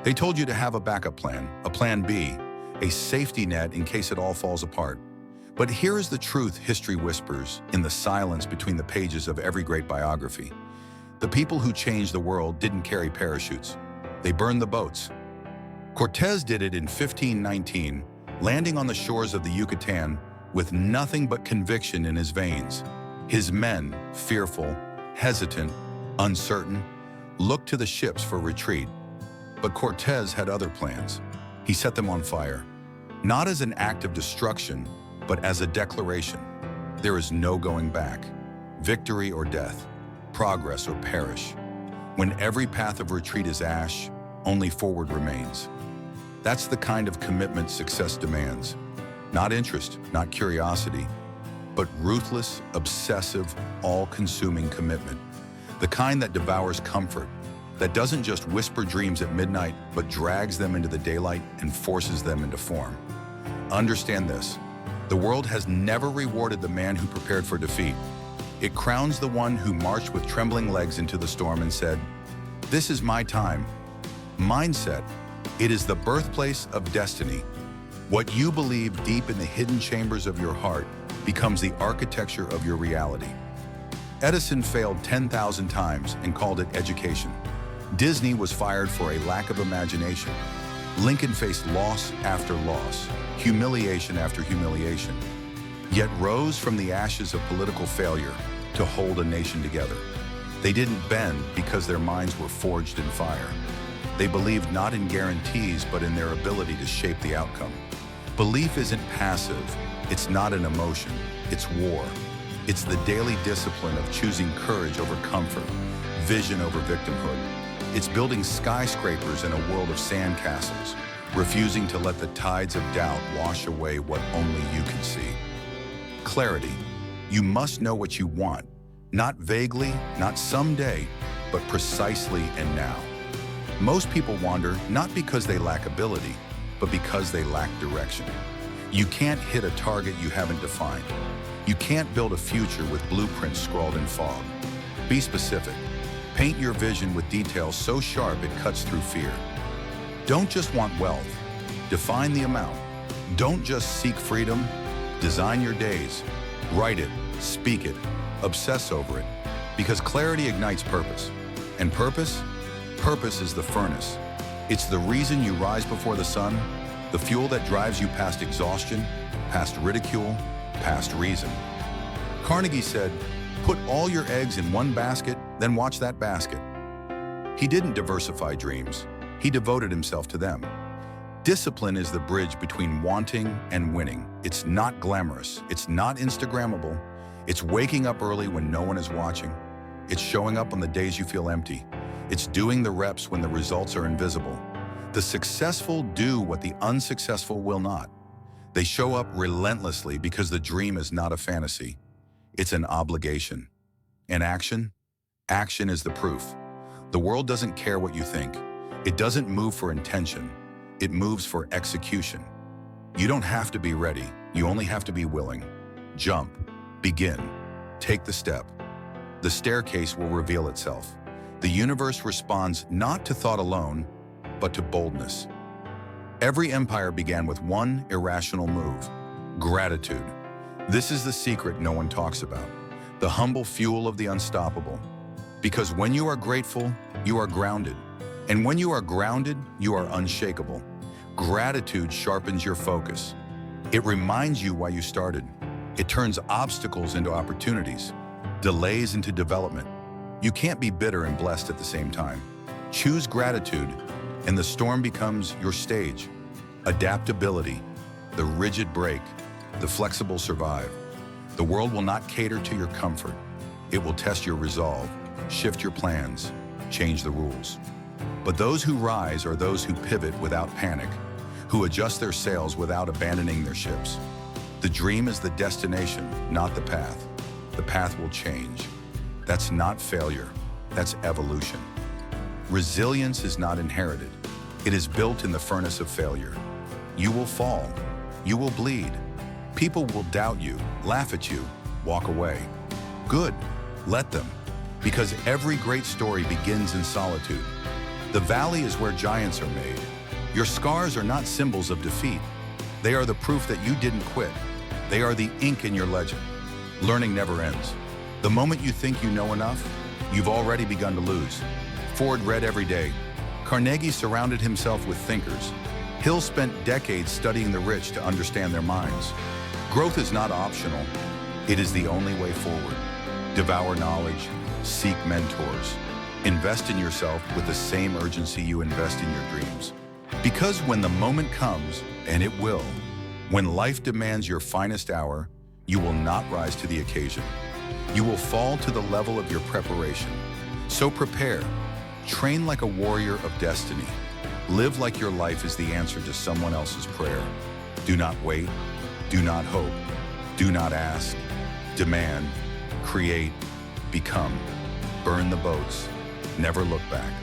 They told you to have a backup plan, a plan B, a safety net in case it all falls apart. But here is the truth history whispers in the silence between the pages of every great biography. The people who changed the world didn't carry parachutes. They burned the boats. Cortez did it in 1519, landing on the shores of the Yucatan with nothing but conviction in his veins. His men, fearful, hesitant, uncertain, looked to the ships for retreat. But Cortez had other plans. He set them on fire, not as an act of destruction, but as a declaration. There is no going back. Victory or death, progress or perish. When every path of retreat is ash, only forward remains. That's the kind of commitment success demands. Not interest, not curiosity, but ruthless, obsessive, all-consuming commitment. The kind that devours comfort, that doesn't just whisper dreams at midnight, but drags them into the daylight and forces them into form. Understand this. The world has never rewarded the man who prepared for defeat. It crowns the one who marched with trembling legs into the storm and said, "This is my time." Mindset. It is the birthplace of destiny. What you believe deep in the hidden chambers of your heart becomes the architecture of your reality. Edison failed 10,000 times and called it education. Disney was fired for a lack of imagination. Lincoln faced loss after loss, humiliation after humiliation, yet rose from the ashes of political failure to hold a nation together. They didn't bend because their minds were forged in fire. They believed not in guarantees, but in their ability to shape the outcome. Belief isn't passive. It's not an emotion. It's war. It's the daily discipline of choosing courage over comfort, vision over victimhood. It's building skyscrapers in a world of sandcastles, refusing to let the tides of doubt wash away what only you can see. Clarity. You must know what you want, not vaguely, not someday, but precisely and now. Most people wander not because they lack ability, but because they lack direction. You can't hit a target you haven't defined. You can't build a future with blueprints scrawled in fog. Be specific. Paint your vision with details so sharp it cuts through fear. Don't just want wealth. Define the amount. Don't just seek freedom. Design your days. Write it, speak it, obsess over it. Because clarity ignites purpose. And purpose is the furnace. It's the reason you rise before the sun, the fuel that drives you past exhaustion, past ridicule, past reason. Carnegie said, "Put all your eggs in one basket, then watch that basket." He didn't diversify dreams. He devoted himself to them. Discipline is the bridge between wanting and winning. It's not glamorous. It's not Instagrammable. It's waking up early when no one is watching. It's showing up on the days you feel empty. It's doing the reps when the results are invisible. The successful do what the unsuccessful will not. They show up relentlessly because the dream is not a fantasy. It's an obligation. And action? Action is the proof. The world doesn't care what you think. It doesn't move for intention. It moves for execution. You don't have to be ready. You only have to be willing. Jump. Begin. Take the step. The staircase will reveal itself. The universe responds not to thought alone, but to boldness. Every empire began with one irrational move: gratitude. This is the secret no one talks about, the humble fuel of the unstoppable. Because when you are grateful, you are grounded. And when you are grounded, you are unshakable. Gratitude sharpens your focus. It reminds you why you started. It turns obstacles into opportunities, delays into development. You can't be bitter and blessed at the same time. Choose gratitude, and the storm becomes your stage. Adaptability, the rigid break, the flexible survive. The world will not cater to your comfort. It will test your resolve, shift your plans, change the rules. But those who rise are those who pivot without panic, who adjust their sails without abandoning their ships. The dream is the destination, not the path. The path will change. That's not failure, that's evolution. Resilience is not inherited. It is built in the furnace of failure. You will fall. You will bleed. People will doubt you, laugh at you, walk away. Good, let them. Because every great story begins in solitude. The valley is where giants are made. Your scars are not symbols of defeat. They are the proof that you didn't quit. They are the ink in your legend. Learning never ends. The moment you think you know enough, you've already begun to lose. Ford read every day. Carnegie surrounded himself with thinkers. Hill spent decades studying the rich to understand their minds. Growth is not optional. It is the only way forward. Devour knowledge, seek mentors. Invest in yourself with the same urgency you invest in your dreams. Because when the moment comes, and it will, when life demands your finest hour, you will not rise to the occasion. You will fall to the level of your preparation. So prepare. Train like a warrior of destiny. Live like your life is the answer to someone else's prayer. Do not wait. Do not hope. Do not ask. Demand. Create. Become. Burn the boats. Never look back.